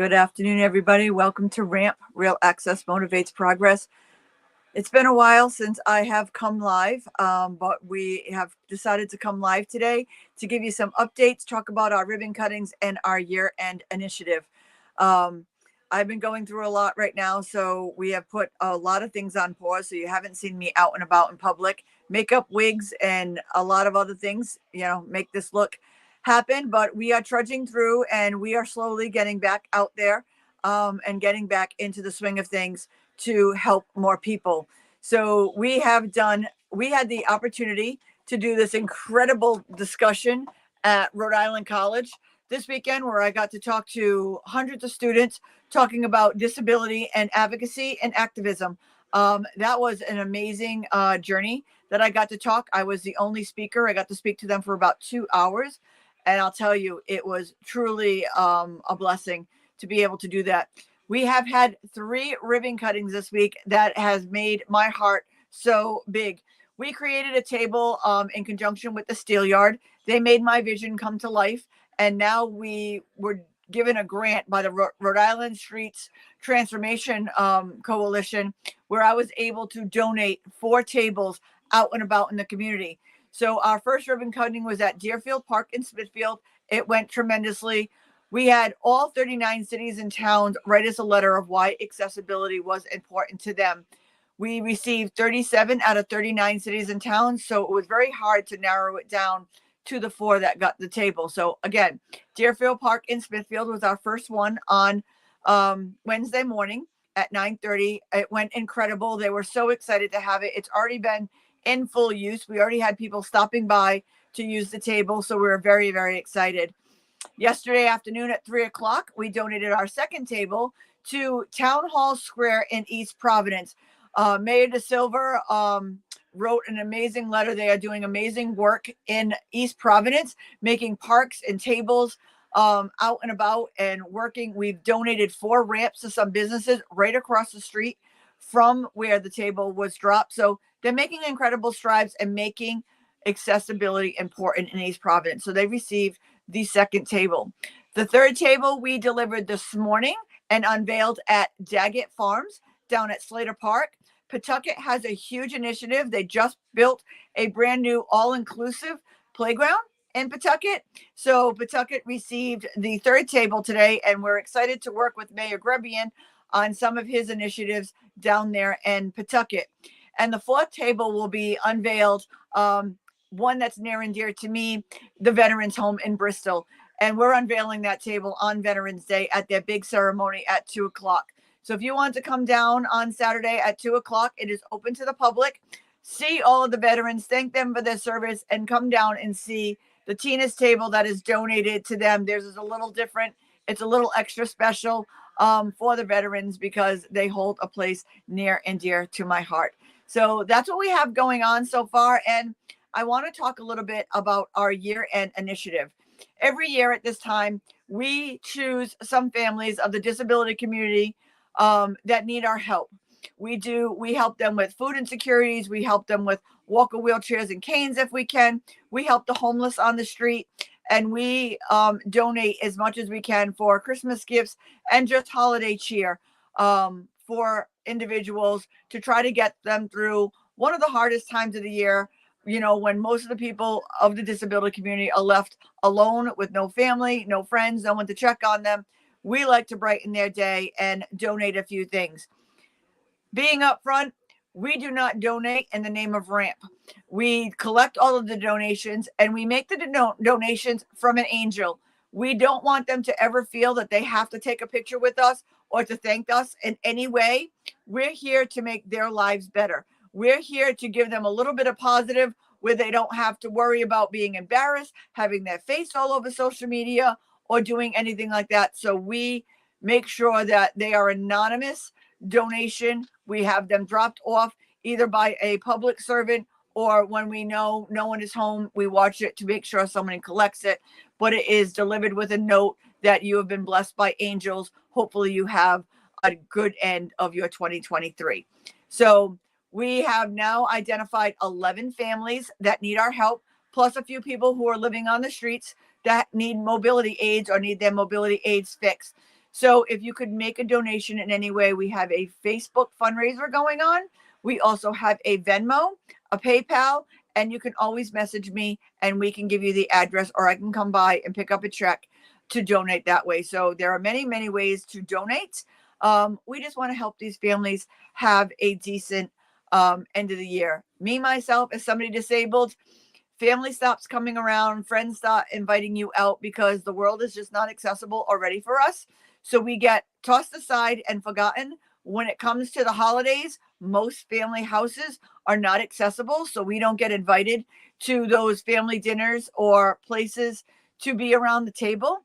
Good afternoon, everybody. Welcome to RAMP, Real Access Motivates Progress. It's been a while since I have come live, but we have decided to come live today to give you some updates, talk about our ribbon cuttings and our year-end initiative. I've been going through a lot right now, so we have put a lot of things on pause, so you haven't seen me out and about in public. Makeup, wigs, and a lot of other things, make this look happen, but we are trudging through and we are slowly getting back out there and getting back into the swing of things to help more people. So we had the opportunity to do this incredible discussion at Rhode Island College this weekend, where I got to talk to hundreds of students talking about disability and advocacy and activism. That was an amazing journey that I got to talk. I was the only speaker. I got to speak to them for about 2 hours. And I'll tell you, it was truly a blessing to be able to do that. We have had 3 ribbon cuttings this week that has made my heart so big. We created a table in conjunction with the Steelyard. They made my vision come to life. And now we were given a grant by the Rhode Island Streets Transformation Coalition, where I was able to donate 4 tables out and about in the community. So our first ribbon cutting was at Deerfield Park in Smithfield. It went tremendously. We had all 39 cities and towns write us a letter of why accessibility was important to them. We received 37 out of 39 cities and towns, so it was very hard to narrow it down to the 4 that got the table. So again, Deerfield Park in Smithfield was our first one on Wednesday morning at 9:30. It went incredible. They were so excited to have it. It's already been in full use. We already had people stopping by to use the table, so we were very, very excited. Yesterday afternoon at 3:00, we donated our second table to Town Hall Square in East Providence. Mayor DeSilva wrote an amazing letter. They are doing amazing work in East Providence, making parks and tables out and about and working. We've donated 4 ramps to some businesses right across the street from where the table was dropped. So they're making incredible strides and making accessibility important in East Providence. So they received the second table. The third table we delivered this morning and unveiled at Daggett Farms down at Slater Park. Pawtucket has a huge initiative. They just built a brand new all-inclusive playground in Pawtucket. So Pawtucket received the third table today, and we're excited to work with Mayor Grebian on some of his initiatives down there in Pawtucket. And the fourth table will be unveiled, one that's near and dear to me, the Veterans Home in Bristol. And we're unveiling that table on Veterans Day at their big ceremony at 2:00. So if you want to come down on Saturday at 2:00, it is open to the public. See all of the veterans, thank them for their service, and come down and see the Tina's table that is donated to them. Theirs is a little different. It's a little extra special for the veterans because they hold a place near and dear to my heart. So that's what we have going on so far. And I want to talk a little bit about our year-end initiative. Every year at this time, we choose some families of the disability community that need our help. We help them with food insecurities. We help them with walker wheelchairs and canes if we can. We help the homeless on the street. And we donate as much as we can for Christmas gifts and just holiday cheer for individuals to try to get them through one of the hardest times of the year, when most of the people of the disability community are left alone with no family, no friends, no one to check on them. We like to brighten their day and donate a few things. Being upfront, we do not donate in the name of RAMP. We collect all of the donations and we make the donations from an angel. We don't want them to ever feel that they have to take a picture with us or to thank us in any way. We're here to make their lives better. We're here to give them a little bit of positive where they don't have to worry about being embarrassed, having their face all over social media, or doing anything like that. So we make sure that they are anonymous donation. We have them dropped off either by a public servant or when we know no one is home, we watch it to make sure someone collects it. But it is delivered with a note that you have been blessed by angels. Hopefully you have a good end of your 2023. So we have now identified 11 families that need our help, plus a few people who are living on the streets that need mobility aids or need their mobility aids fixed. So if you could make a donation in any way, we have a Facebook fundraiser going on. We also have a Venmo, a PayPal, and you can always message me and we can give you the address, or I can come by and pick up a check to donate that way. So there are many, many ways to donate. We just want to help these families have a decent end of the year. Me, myself, as somebody disabled, family stops coming around, friends stop inviting you out because the world is just not accessible already for us. So we get tossed aside and forgotten. When it comes to the holidays, most family houses are not accessible. So we don't get invited to those family dinners or places to be around the table.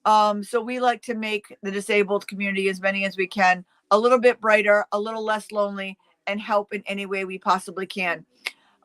So we like to make the disabled community, as many as we can, a little bit brighter, a little less lonely, and help in any way we possibly can.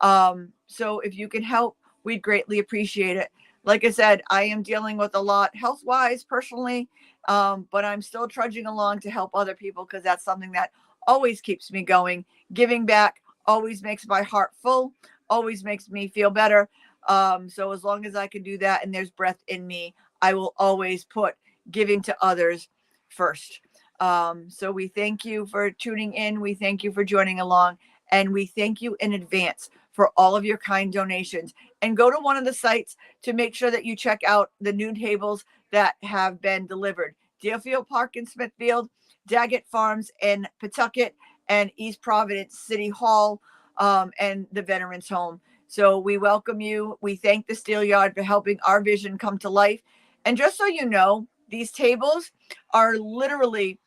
So if you can help, we'd greatly appreciate it. Like I said, I am dealing with a lot health wise personally, but I'm still trudging along to help other people because that's something that always keeps me going. Giving back always makes my heart full, always makes me feel better. So as long as I can do that and there's breath in me, I will always put giving to others first. So we thank you for tuning in. We thank you for joining along. And we thank you in advance for all of your kind donations. And go to one of the sites to make sure that you check out the new tables that have been delivered. Deerfield Park in Smithfield, Daggett Farms in Pawtucket, and East Providence City Hall, and the Veterans Home. So we welcome you. We thank the Steelyard for helping our vision come to life. And just so you know, these tables are literally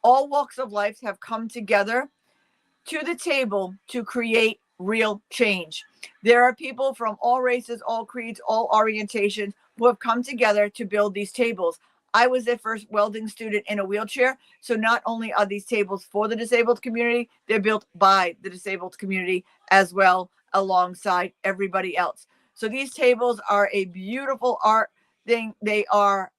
all walks of life have come together to the table to create real change. There are people from all races, all creeds, all orientations who have come together to build these tables. I was their first welding student in a wheelchair. So not only are these tables for the disabled community, they're built by the disabled community as well, alongside everybody else. So these tables are a beautiful art thing. They are,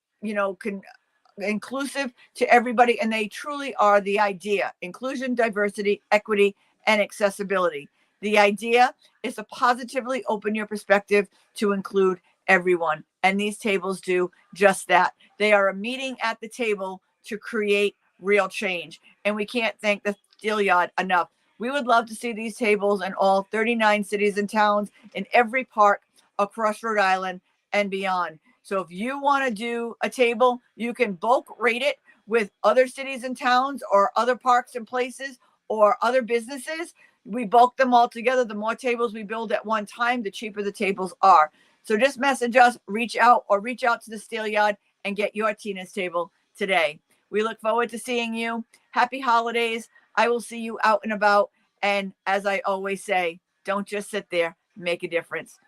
inclusive to everybody, and they truly are the idea: inclusion, diversity, equity, and accessibility. The idea is to positively open your perspective to include everyone, and these tables do just that. They are a meeting at the table to create real change, and we can't thank the Steelyard enough. We would love to see these tables in all 39 cities and towns, in every park across Rhode Island and beyond. So if you want to do a table, you can bulk rate it with other cities and towns or other parks and places or other businesses. We bulk them all together. The more tables we build at one time, the cheaper the tables are. So just message us, reach out to the Steelyard and get your Tina's table today. We look forward to seeing you. Happy holidays. I will see you out and about. And as I always say, don't just sit there, make a difference.